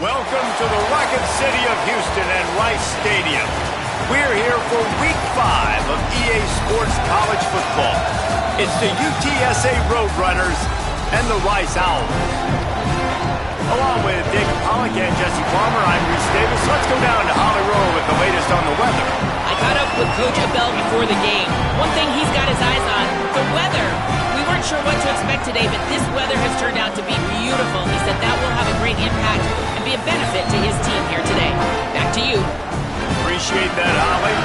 Welcome to the Rocket City of Houston and Rice Stadium. We're here for Week 5 of EA Sports College Football. It's the UTSA Roadrunners and the Rice Owls. Along with David Pollack and Jesse Palmer, I'm Reese Davis. Let's go down to Holly Rowe with the latest on the weather. I caught up with Coach Abell before the game. One thing he's got his eyes on, the weather. We weren't sure what to expect today, but this weather has turned out to be beautiful. He said that will have a great impact and be a benefit to his team here today. Back to you. Appreciate that, Holly.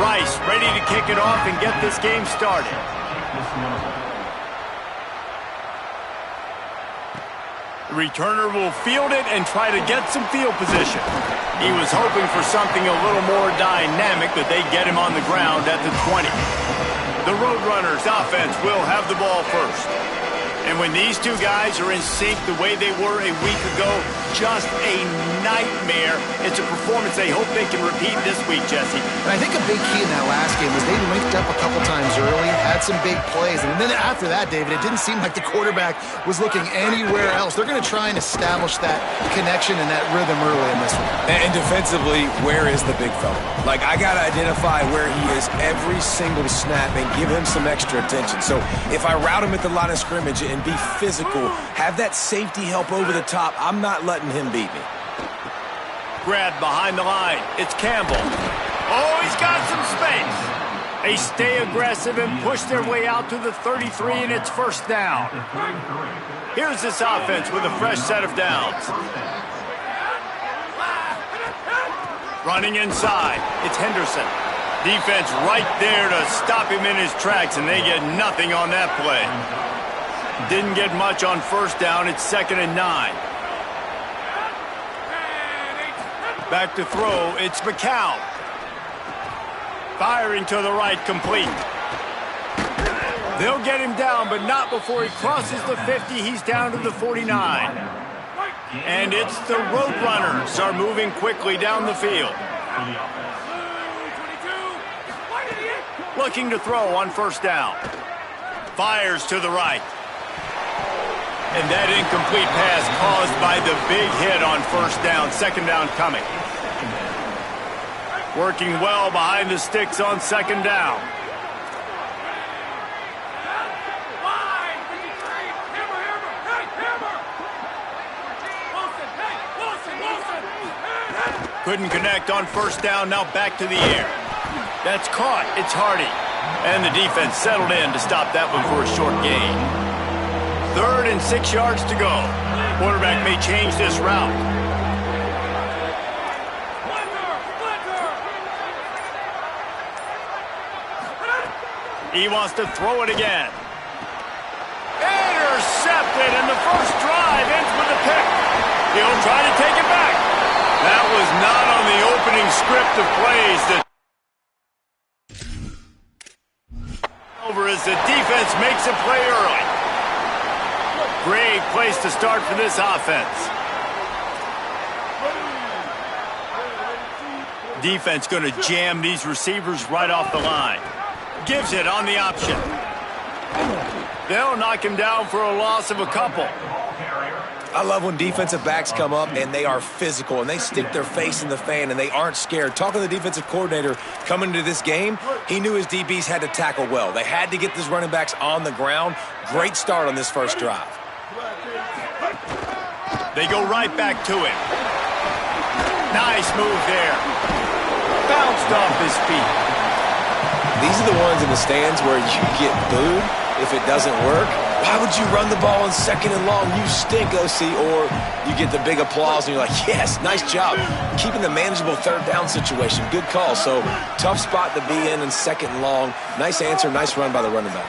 Rice ready to kick it off and get this game started. The returner will field it and try to get some field position. He was hoping for something a little more dynamic, but they get him on the ground at the 20. The Roadrunners offense will have the ball first. And when these two guys are in sync the way they were a week ago, just a nightmare. It's a performance they hope they can repeat this week, Jesse. And I think a big key in that last game was they linked up a couple times early, had some big plays, and then after that, David, it didn't seem like the quarterback was looking anywhere else. They're going to try and establish that connection and that rhythm early in this one. And defensively, where is the big fella? Like, I got to identify where he is every single snap and give him some extra attention. So if I route him at the line of scrimmage and be physical, have that safety help over the top, I'm not letting him beat me. Grab behind the line. It's Campbell. Oh, he's got some space. They stay aggressive and push their way out to the 33, and it's first down. Here's this offense with a fresh set of downs. Running inside. It's Henderson. Defense right there to stop him in his tracks, and they get nothing on that play. Didn't get much on first down. It's 2nd and 9. Back to throw. It's McCown. Firing to the right, complete. They'll get him down, but not before he crosses the 50. He's down to the 49. And it's the Roadrunners are moving quickly down the field. Looking to throw on first down. Fires to the right. And that incomplete pass caused by the big hit on first down. 2nd down coming. Working well behind the sticks on 2nd down. Couldn't connect on first down. Now back to the air. That's caught. It's Hardy. And the defense settled in to stop that one for a short gain. 3rd and 6 yards to go. Quarterback may change this route. He wants to throw it again. Intercepted, and the first drive ends with a pick. He'll try to take it back. That was not on the opening script of plays. Over as the defense makes a play early. Great place to start for this offense. Defense going to jam these receivers right off the line. Gives it on the option. They'll knock him down for a loss of a couple. I love when defensive backs come up and they are physical and they stick their face in the fan and they aren't scared. Talking to the defensive coordinator coming into this game, he knew his DBs had to tackle well. They had to get these running backs on the ground. Great start on this first drive. They go right back to him. Nice move there. Bounced off his feet. These are the ones in the stands where you get booed if it doesn't work. Why would you run the ball in 2nd and long? You stink, OC. Or you get the big applause and you're like, yes, nice job. Keeping the manageable 3rd down situation. Good call. So tough spot to be in 2nd and long. Nice answer, nice run by the running back.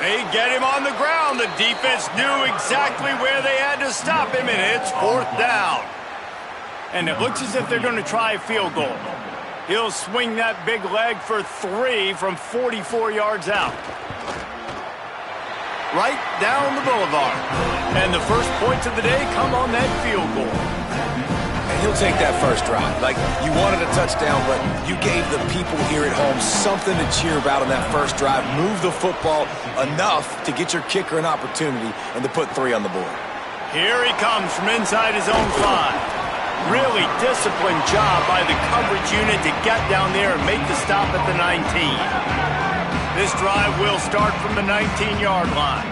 They get him on the ground. The defense knew exactly where they had to stop him, and it's 4th down. And it looks as if they're going to try a field goal. He'll swing that big leg for 3 from 44 yards out. Right down the boulevard. And the first points of the day come on that field goal. And he'll take that first drive. Like, you wanted a touchdown, but you gave the people here at home something to cheer about on that first drive. Move the football enough to get your kicker an opportunity and to put 3 on the board. Here he comes from inside his own 5. Really disciplined job by the coverage unit to get down there and make the stop at the 19. This drive will start from the 19-yard line.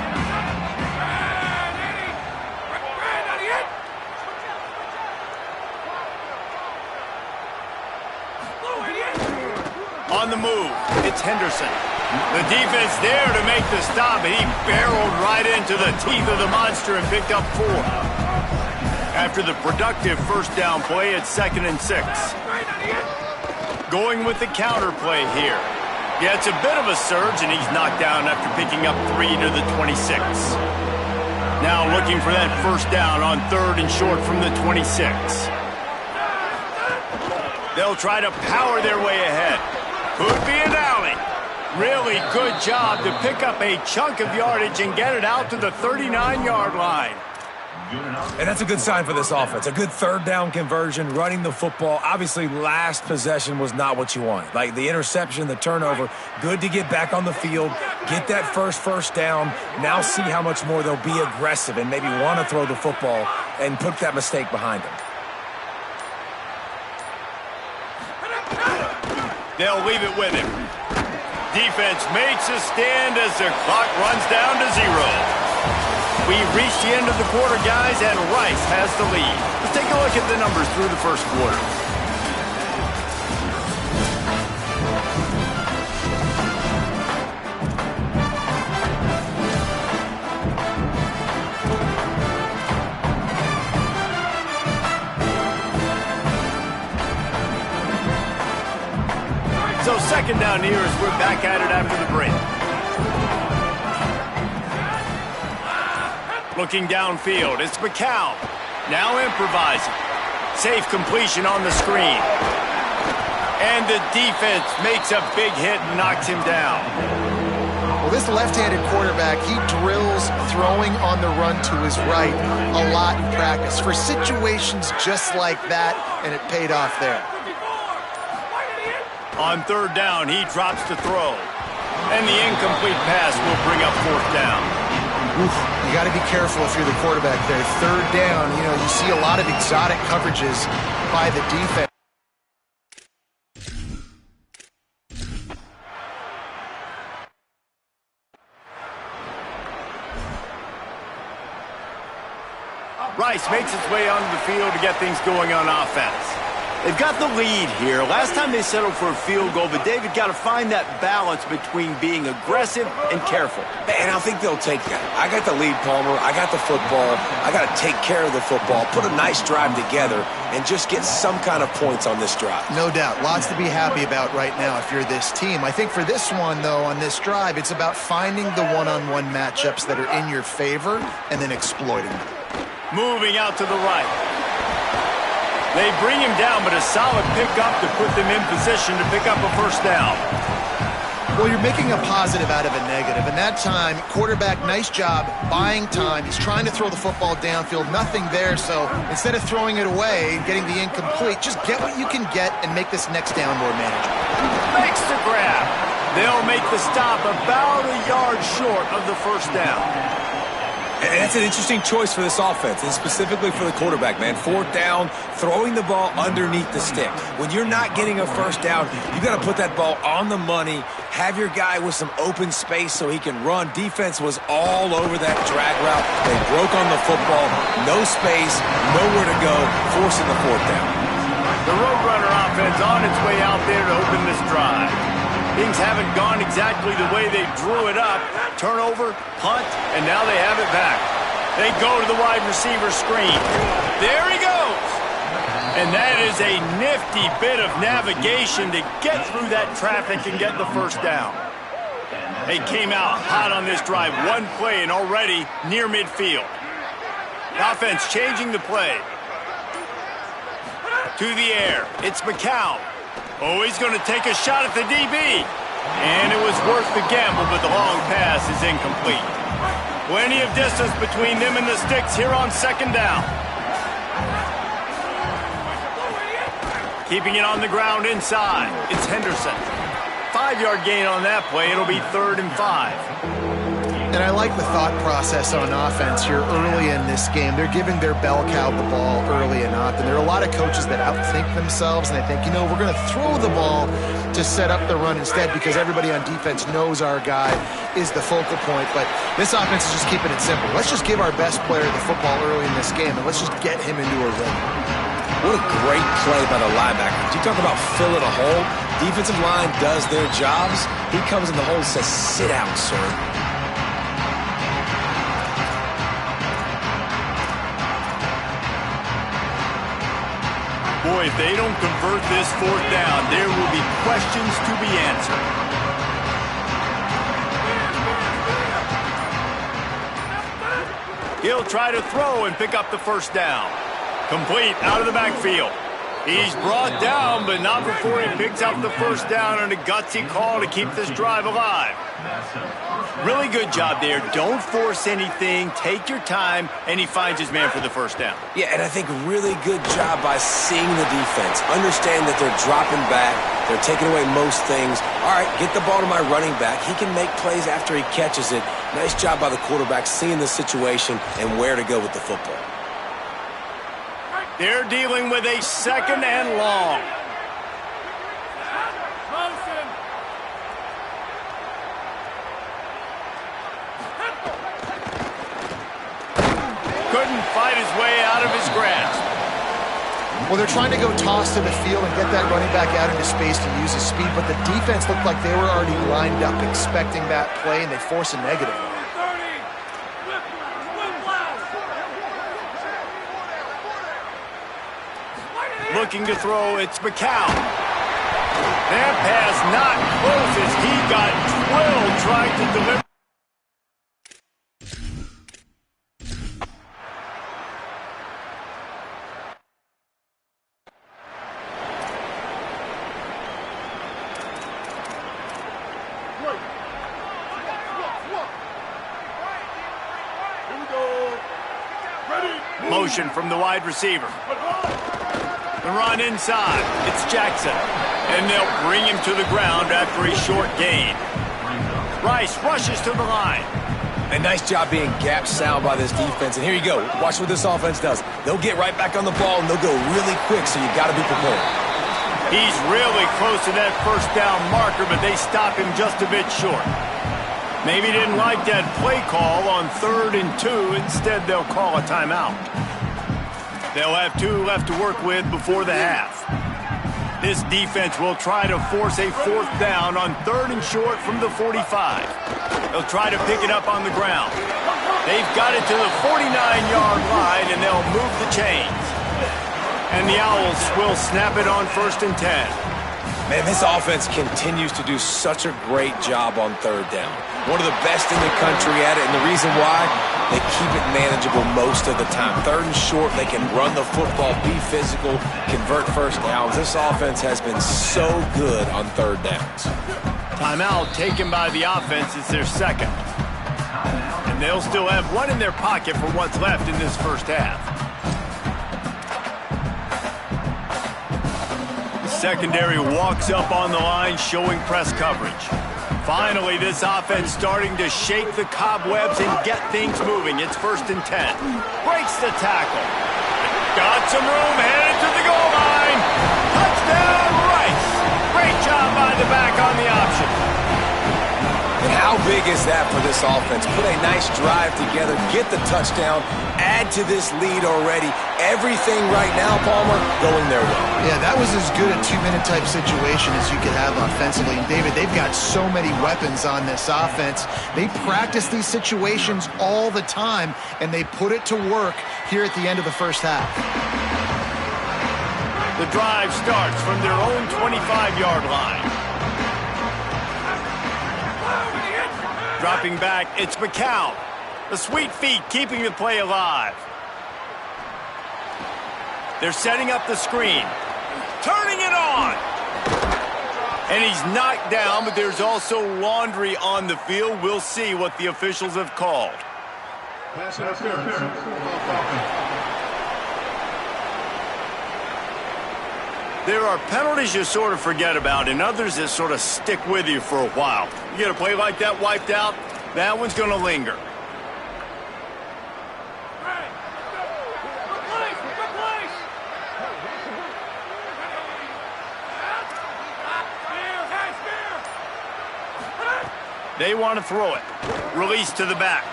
On the move, it's Henderson. The defense there to make the stop, and he barreled right into the teeth of the monster and picked up 4. After the productive first down play, it's 2nd and 6. Going with the counter play here. Yeah, it's a bit of a surge, and he's knocked down after picking up 3 to the 26. Now looking for that first down on 3rd and short from the 26. They'll try to power their way ahead. Could be an alley. Really good job to pick up a chunk of yardage and get it out to the 39-yard line. And that's a good sign for this offense. A good 3rd down conversion, running the football. Obviously, last possession was not what you wanted. Like the interception, the turnover, good to get back on the field, get that first down. Now see how much more they'll be aggressive and maybe want to throw the football and put that mistake behind them. They'll leave it with him. Defense makes a stand as the clock runs down to 0. We've reached the end of the quarter, guys, and Rice has the lead. Let's take a look at the numbers through the first quarter. So 2nd down here as we're back at it after the break. Looking downfield, it's McCown. Now improvising. Safe completion on the screen. And the defense makes a big hit and knocks him down. Well, this left-handed quarterback, he drills throwing on the run to his right a lot in practice for situations just like that, and it paid off there. On 3rd down, he drops to throw. And the incomplete pass will bring up 4th down. Oof, you got to be careful if you're the quarterback there. 3rd down, you know, you see a lot of exotic coverages by the defense. Rice makes his way onto the field to get things going on offense. They've got the lead here. Last time they settled for a field goal, but David got to find that balance between being aggressive and careful. And I think they'll take that. I got the lead, Palmer. I got the football. I got to take care of the football, put a nice drive together, and just get some kind of points on this drive. No doubt. Lots to be happy about right now if you're this team. I think for this one, though, on this drive, it's about finding the one-on-one matchups that are in your favor and then exploiting them. Moving out to the right. They bring him down, but a solid pickup to put them in position to pick up a first down. Well, you're making a positive out of a negative. And that time, quarterback, nice job, buying time. He's trying to throw the football downfield. Nothing there, so instead of throwing it away, getting the incomplete, just get what you can get and make this next down more manageable. Makes the grab. They'll make the stop about a yard short of the first down. And that's an interesting choice for this offense, and specifically for the quarterback, man. 4th down, throwing the ball underneath the stick. When you're not getting a first down, you got to put that ball on the money, have your guy with some open space so he can run. Defense was all over that drag route. They broke on the football, no space, nowhere to go, forcing the 4th down. The Roadrunner offense on its way out there to open this drive. Things haven't gone exactly the way they drew it up. Turnover, punt, and now they have it back. They go to the wide receiver screen. There he goes. And that is a nifty bit of navigation to get through that traffic and get the first down. They came out hot on this drive. One play and already near midfield. Offense changing the play. To the air. It's McCown. Oh, he's going to take a shot at the DB. And it was worth the gamble, but the long pass is incomplete. Plenty of distance between them and the sticks here on 2nd down. Keeping it on the ground inside. It's Henderson. 5-yard gain on that play. It'll be 3rd and 5. And I like the thought process on offense here early in this game. They're giving their bell cow the ball early and often. There are a lot of coaches that outthink themselves, and they think, we're going to throw the ball to set up the run instead because everybody on defense knows our guy is the focal point. But this offense is just keeping it simple. Let's just give our best player the football early in this game, and let's just get him into a rhythm. What a great play by the linebacker. You talk about filling a hole. Defensive line does their jobs. He comes in the hole and says, sit out, sir. Boy, if they don't convert this 4th down, there will be questions to be answered. He'll try to throw and pick up the 1st down. Complete out of the backfield. He's brought down, but not before he picks up the 1st down on a gutsy call to keep this drive alive. Really good job there. Don't force anything. Take your time, and he finds his man for the 1st down. Yeah, and I think really good job by seeing the defense. Understand that they're dropping back. They're taking away most things. All right, get the ball to my running back. He can make plays after he catches it. Nice job by the quarterback seeing the situation and where to go with the football. They're dealing with a 2nd and long. Couldn't fight his way out of his grasp. Well, they're trying to go toss to the field and get that running back out into space to use his speed, but the defense looked like they were already lined up expecting that play, and they force a negative. Looking to throw, it's McCown. That pass not close as he got drilled trying to deliver. Motion from the wide receiver. The run inside. It's Jackson. And they'll bring him to the ground after a short gain. Rice rushes to the line. A nice job being gap sound by this defense. And here you go. Watch what this offense does. They'll get right back on the ball, and they'll go really quick, so you got to be prepared. He's really close to that 1st down marker, but they stop him just a bit short. Maybe didn't like that play call on 3rd and 2. Instead, they'll call a timeout. They'll have 2 left to work with before the half. This defense will try to force a 4th down on 3rd and short from the 45. They'll try to pick it up on the ground. They've got it to the 49-yard line, and they'll move the chains. And the Owls will snap it on 1st and 10. Man, this offense continues to do such a great job on 3rd down. One of the best in the country at it, and the reason why, they keep it manageable most of the time. 3rd and short, they can run the football, be physical, convert 1st downs. This offense has been so good on 3rd downs. Timeout taken by the offense. It's their 2nd. And they'll still have 1 in their pocket for what's left in this 1st half. Secondary walks up on the line, showing press coverage. Finally, this offense starting to shake the cobwebs and get things moving. It's 1st and 10. Breaks the tackle. Got some room, headed to the goal line. Touchdown, Rice. Great job by the back on the option. And how big is that for this offense? Put a nice drive together, get the touchdown, add to this lead already. Everything right now, Palmer, going their way. Yeah, that was as good a 2-minute type situation as you could have offensively. And David, they've got so many weapons on this offense. They practice these situations all the time, and they put it to work here at the end of the 1st half. The drive starts from their own 25-yard line. Dropping back, it's McCown. The sweet feet keeping the play alive. They're setting up the screen. Turning it on. And he's knocked down, but there's also laundry on the field. We'll see what the officials have called. Pass interference. There are penalties you sort of forget about and others that sort of stick with you for a while. You get a play like that wiped out, that one's going to linger. They want to throw it. Release to the back.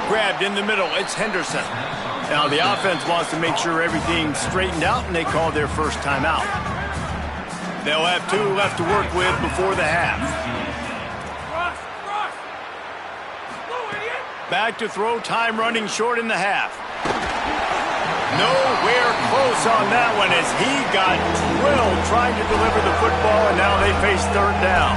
Grabbed in the middle. It's Henderson. Now the offense wants to make sure everything's straightened out, and they call their first timeout. They'll have 2 left to work with before the half. Back to throw. Time running short in the half. Nowhere close on that one as he got drilled trying to deliver the football, and now they face third down.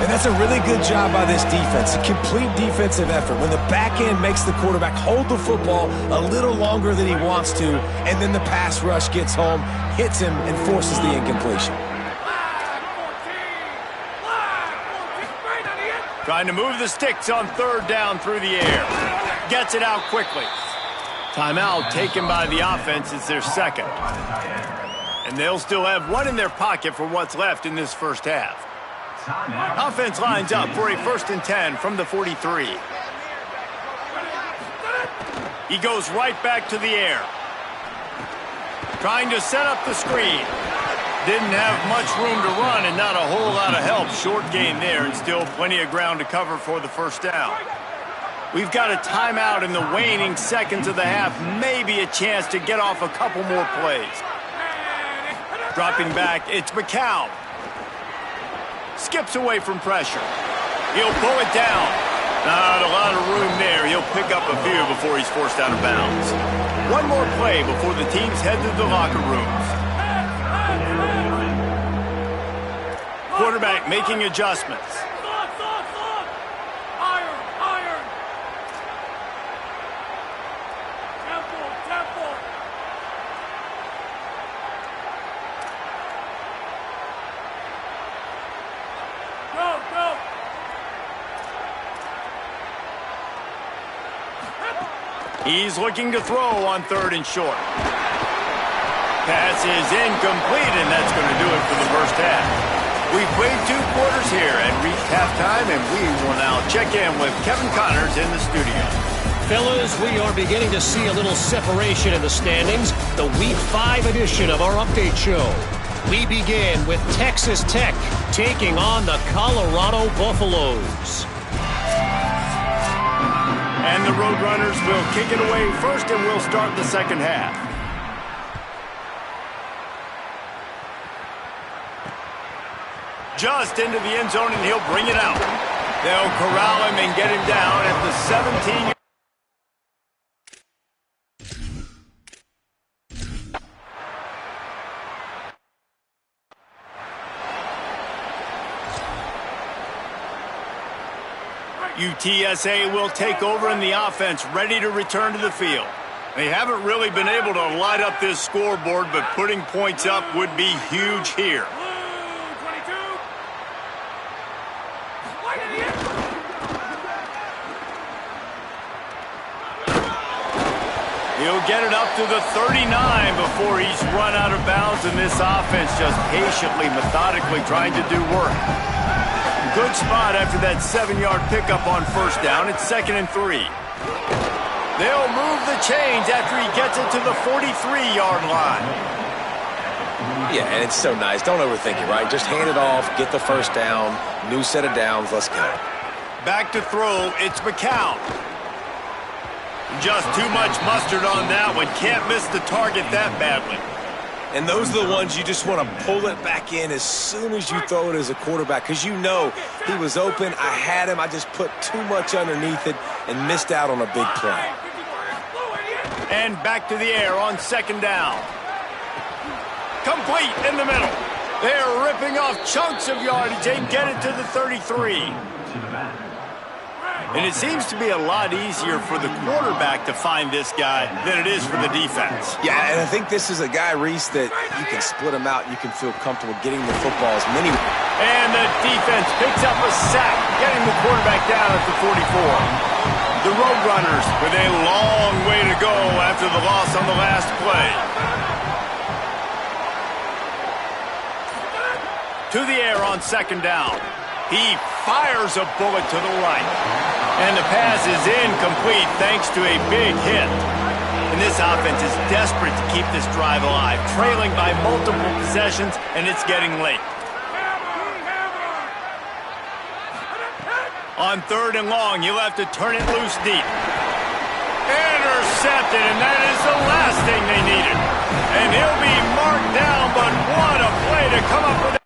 And that's a really good job by this defense, a complete defensive effort. When the back end makes the quarterback hold the football a little longer than he wants to, and then the pass rush gets home, hits him, and forces the incompletion. Trying to move the sticks on third down through the air. Gets it out quickly. Timeout taken by the offense. It's their second. And they'll still have 1 in their pocket for what's left in this first half. Offense lines up for a 1st and 10 from the 43. He goes right back to the air. Trying to set up the screen. Didn't have much room to run and not a whole lot of help. Short gain there and still plenty of ground to cover for the first down. We've got a timeout in the waning seconds of the half. Maybe a chance to get off a couple more plays. Dropping back, it's McCown. Skips away from pressure. He'll pull it down. Not a lot of room there. He'll pick up a few before he's forced out of bounds. 1 more play before the teams head to the locker rooms. Quarterback making adjustments. He's looking to throw on 3rd and short. Pass is incomplete, and that's going to do it for the first half. We've played 2 quarters here and reached halftime, and we will now check in with Kevin Connors in the studio. Fellas, we are beginning to see a little separation in the standings. The Week 5 edition of our update show. We begin with Texas Tech taking on the Colorado Buffaloes. And the Roadrunners will kick it away first, and we'll start the second half. Just into the end zone, and he'll bring it out. They'll corral him and get him down at the 17. UTSA will take over in the offense, ready to return to the field. They haven't really been able to light up this scoreboard, but putting points up would be huge here. He'll get it up to the 39 before he's run out of bounds, and this offense just patiently, methodically trying to do work. Good spot after that 7-yard pickup on first down. It's 2nd and 3. They'll move the chains after he gets it to the 43-yard line. Yeah, and it's so nice. Don't overthink it, right? Just hand it off, get the first down, new set of downs, let's go. Back to throw, it's McCown. Just too much mustard on that one. Can't miss the target that badly. And those are the ones you just want to pull it back in as soon as you throw it as a quarterback, because you know he was open, I had him, I just put too much underneath it and missed out on a big play. And back to the air on 2nd down. Complete in the middle. They're ripping off chunks of yardage. They get it to the 33. And it seems to be a lot easier for the quarterback to find this guy than it is for the defense. Yeah, and I think this is a guy, Reese, that you can split him out. You can feel comfortable getting the football as many. And the defense picks up a sack, getting the quarterback down at the 44. The Roadrunners with a long way to go after the loss on the last play. To the air on second down. He fires a bullet to the right. And the pass is incomplete thanks to a big hit. And this offense is desperate to keep this drive alive, trailing by multiple possessions, and it's getting late. On 3rd and long, you'll have to turn it loose deep. Intercepted, and that is the last thing they needed. And he'll be marked down, but what a play to come up with.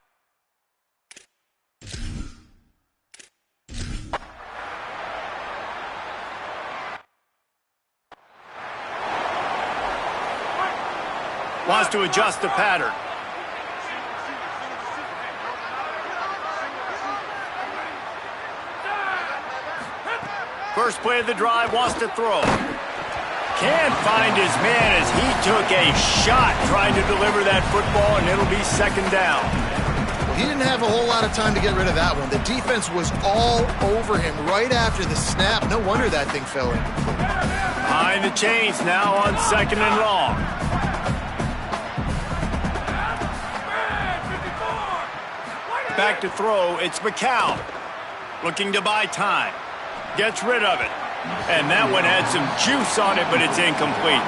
Wants to adjust the pattern. First play of the drive, wants to throw. Can't find his man as he took a shot trying to deliver that football, and it'll be second down. He didn't have a whole lot of time to get rid of that one. The defense was all over him right after the snap. No wonder that thing fell in. Behind the chains now on 2nd and long. Back to throw, it's McCown. Looking to buy time. Gets rid of it. And that one had some juice on it, but it's incomplete.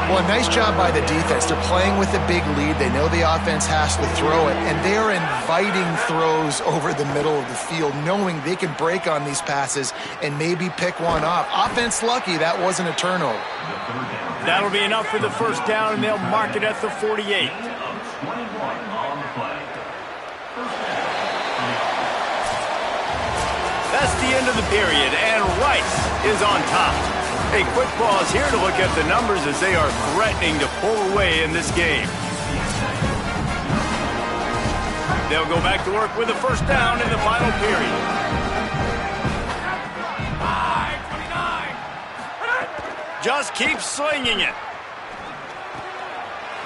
Well, nice job by the defense. They're playing with a big lead. They know the offense has to throw it, and they are inviting throws over the middle of the field, knowing they can break on these passes and maybe pick one off. Offense lucky that wasn't a turnover. That'll be enough for the first down, and they'll mark it at the 48. That's the end of the period, and Rice is on top. A quick pause here to look at the numbers as they are threatening to pull away in this game. They'll go back to work with a first down in the final period. 5-29. Just keep slinging it.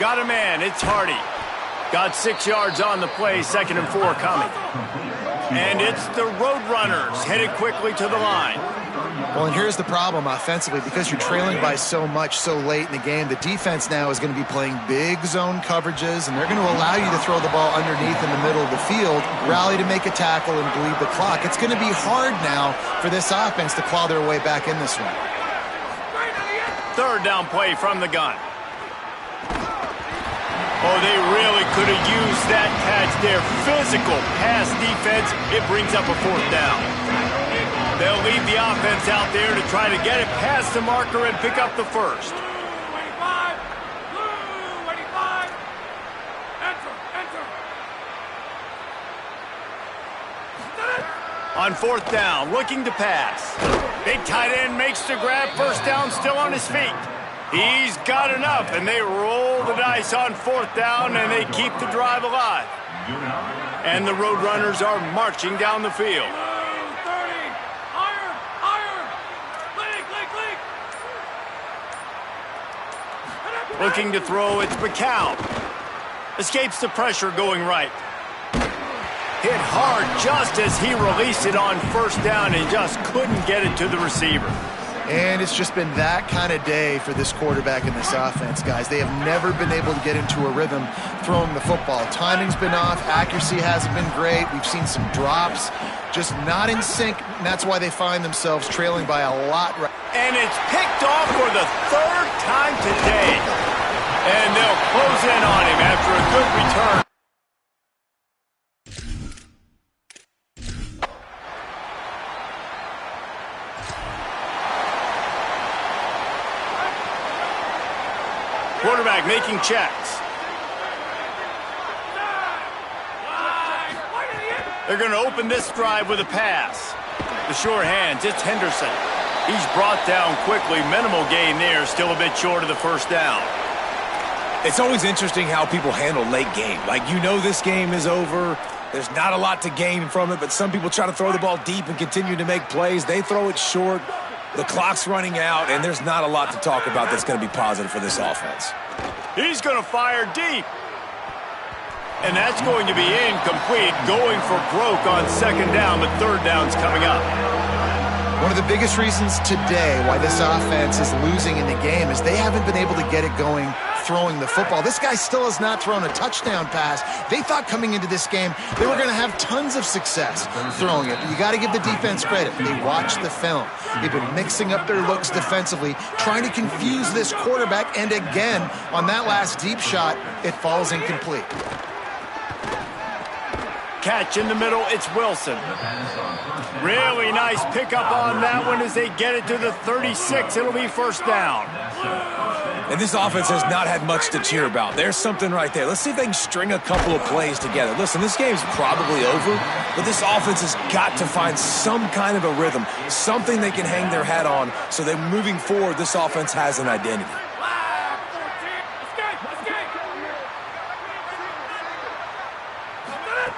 Got a man, it's Hardy. Got 6 yards on the play, 2nd and 4 coming. And it's the Roadrunners headed quickly to the line. Well, and here's the problem offensively. Because you're trailing by so much so late in the game, the defense now is going to be playing big zone coverages, and they're going to allow you to throw the ball underneath in the middle of the field, rally to make a tackle, and bleed the clock. It's going to be hard now for this offense to claw their way back in this one. 3rd down play from the gun. Oh, they really could have used that catch there. Physical pass defense. It brings up a 4th down. They'll leave the offense out there to try to get it past the marker and pick up the first. On 4th down, looking to pass. Big tight end makes the grab. First down, still on his feet. He's got enough, and they roll the dice on 4th down, and they keep the drive alive. And the Roadrunners are marching down the field. Looking to throw, it's McCown. Escapes the pressure going right. Hit hard just as he released it on 1st down and just couldn't get it to the receiver. And it's just been that kind of day for this quarterback in this offense, guys. They have never been able to get into a rhythm throwing the football. Timing's been off. Accuracy hasn't been great. We've seen some drops, just not in sync, and that's why they find themselves trailing by a lot. And it's picked off for the 3rd time today. And they'll close in on him after a good return. Quarterback making checks. They're going to open this drive with a pass. The sure hands, it's Henderson. He's brought down quickly. Minimal gain there, still a bit short of the first down. It's always interesting how people handle late game. Like, you know this game is over. There's not a lot to gain from it, but some people try to throw the ball deep and continue to make plays. They throw it short. The clock's running out, and there's not a lot to talk about that's going to be positive for this offense. He's going to fire deep. And that's going to be incomplete, going for broke on 2nd down, but 3rd down's coming up. One of the biggest reasons today why this offense is losing in the game is they haven't been able to get it going throwing the football. This guy still has not thrown a touchdown pass. They thought coming into this game they were going to have tons of success throwing it. But you got to give the defense credit. They watched the film. They've been mixing up their looks defensively, trying to confuse this quarterback, and again, on that last deep shot, it falls incomplete. Catch in the middle, it's Wilson. Really nice pickup on that one as they get it to the 36. It'll be first down. And this offense has not had much to cheer about. There's something right there. Let's see if they can string a couple of plays together. Listen, this game's probably over, but this offense has got to find some kind of a rhythm, something they can hang their hat on so that moving forward, this offense has an identity.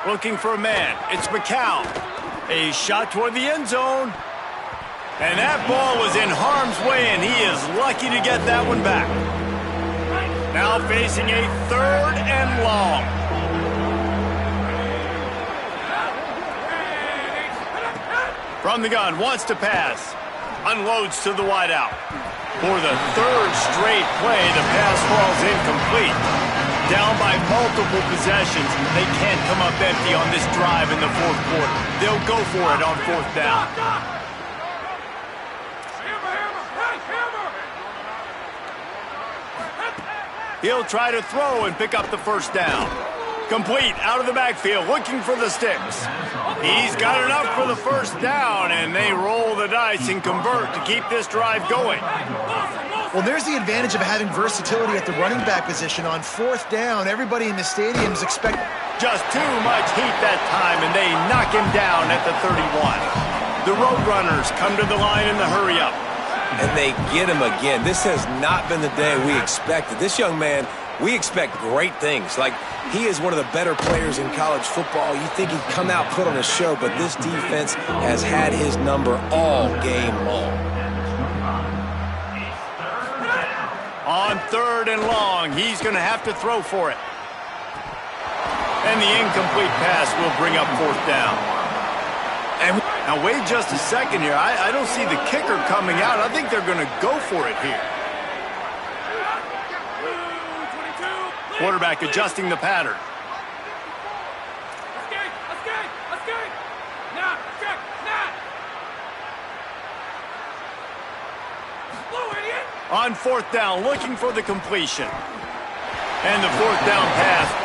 Looking for a man. It's McCown. A shot toward the end zone. And that ball was in harm's way, and he is lucky to get that one back. Now facing a 3rd and long. From the gun, wants to pass. Unloads to the wideout. For the 3rd straight play, the pass falls incomplete. Down by multiple possessions, they can't come up empty on this drive in the 4th quarter. They'll go for it on 4th down. He'll try to throw and pick up the first down. Complete out of the backfield, looking for the sticks. He's got enough for the first down, and they roll the dice and convert to keep this drive going. Well, there's the advantage of having versatility at the running back position. On 4th down, everybody in the stadiums expect just too much heat that time, and they knock him down at the 31. The Roadrunners come to the line in the hurry-up. And they get him again. This has not been the day we expected. This young man, we expect great things. Like, he is one of the better players in college football. You think he'd come out, put on a show, but this defense has had his number all game long. On 3rd and long, he's going to have to throw for it. And the incomplete pass will bring up 4th down. And now wait just a second here. I don't see the kicker coming out. I think they're going to go for it here. Quarterback adjusting the pattern. On 4th down, looking for the completion. And the 4th down pass.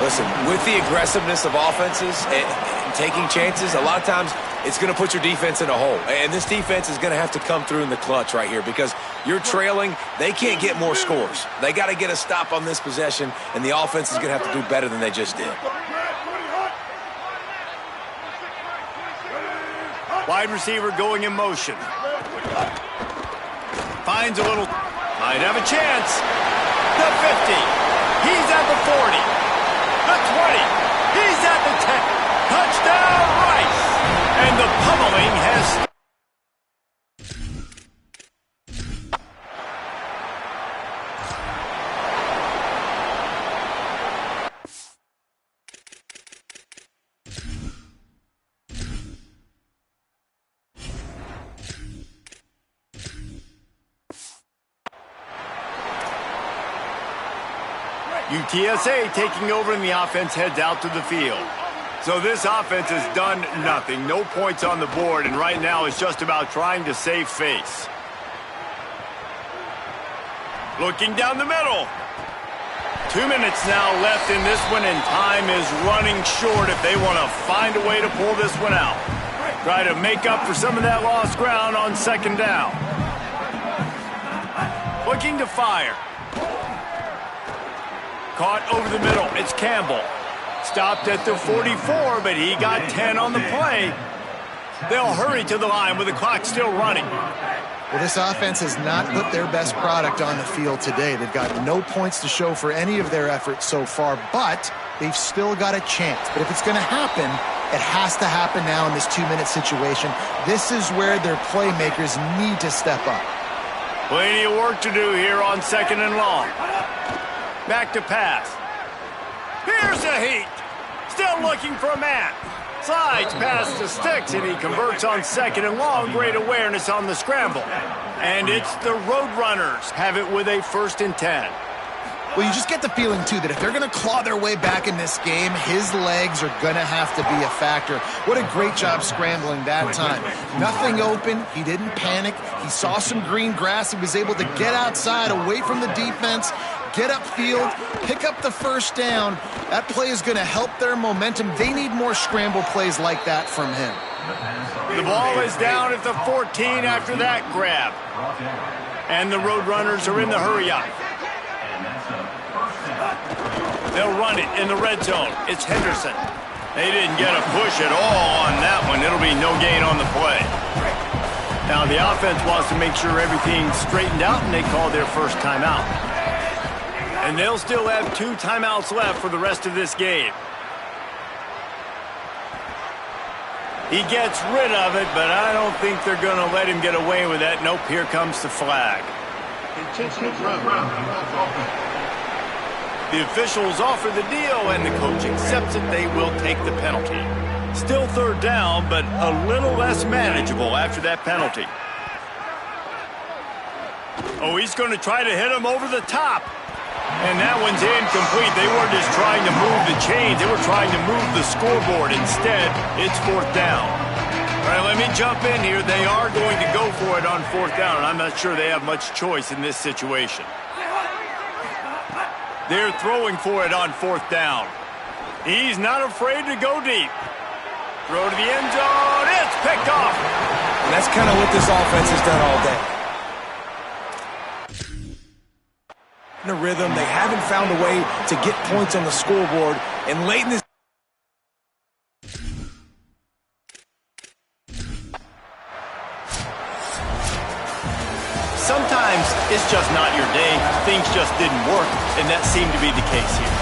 Listen, with the aggressiveness of offenses and taking chances, a lot of times it's going to put your defense in a hole. And this defense is going to have to come through in the clutch right here because you're trailing. They can't get more scores. They got to get a stop on this possession, and the offense is going to have to do better than they just did. Wide receiver going in motion. Finds a little. Might have a chance. The 50. He's at the 40. The 20. He's at the 10. Touchdown, Rice. And the pummeling has... UTSA taking over, and the offense heads out to the field. So this offense has done nothing. No points on the board, and right now it's just about trying to save face. Looking down the middle. 2 minutes now left in this one, and time is running short if they want to find a way to pull this one out. Try to make up for some of that lost ground on 2nd down. Looking to fire. Caught over the middle. It's Campbell. Stopped at the 44, but he got 10 on the play. They'll hurry to the line with the clock still running. Well, this offense has not put their best product on the field today. They've got no points to show for any of their efforts so far, but they've still got a chance. But if it's going to happen, it has to happen now in this 2-minute situation. This is where their playmakers need to step up. Plenty of work to do here on 2nd and long. Back to pass. Here's a heat. Still looking for a man. Slides past the sticks, and he converts on 2nd and long. Great awareness on the scramble. And it's the Roadrunners have it with a 1st and 10. Well, you just get the feeling, too, that if they're going to claw their way back in this game, his legs are going to have to be a factor. What a great job scrambling that time. Nothing open. He didn't panic. He saw some green grass. He was able to get outside, away from the defense, get upfield, pick up the 1st down. That play is going to help their momentum. They need more scramble plays like that from him. The ball is down at the 14 after that grab. And the Roadrunners are in the hurry-up. They'll run it in the red zone. It's Henderson. They didn't get a push at all on that one. It'll be no gain on the play. Now the offense wants to make sure everything's straightened out, and they call their first timeout. And they'll still have 2 timeouts left for the rest of this game. He gets rid of it, but I don't think they're going to let him get away with that. Nope, here comes the flag. The officials offer the deal, and the coach accepts it. They will take the penalty. Still 3rd down, but a little less manageable after that penalty. Oh, he's going to try to hit him over the top. And that one's incomplete. They weren't just trying to move the chains. They were trying to move the scoreboard. Instead, it's 4th down. All right, let me jump in here. They are going to go for it on 4th down, and I'm not sure they have much choice in this situation. They're throwing for it on 4th down. He's not afraid to go deep. Throw to the end zone. It's picked off. And that's kind of what this offense has done all day. In a rhythm, they haven't found a way to get points on the scoreboard. And late in this sometimes it's just not your day. Things just didn't work, and that seemed to be the case here.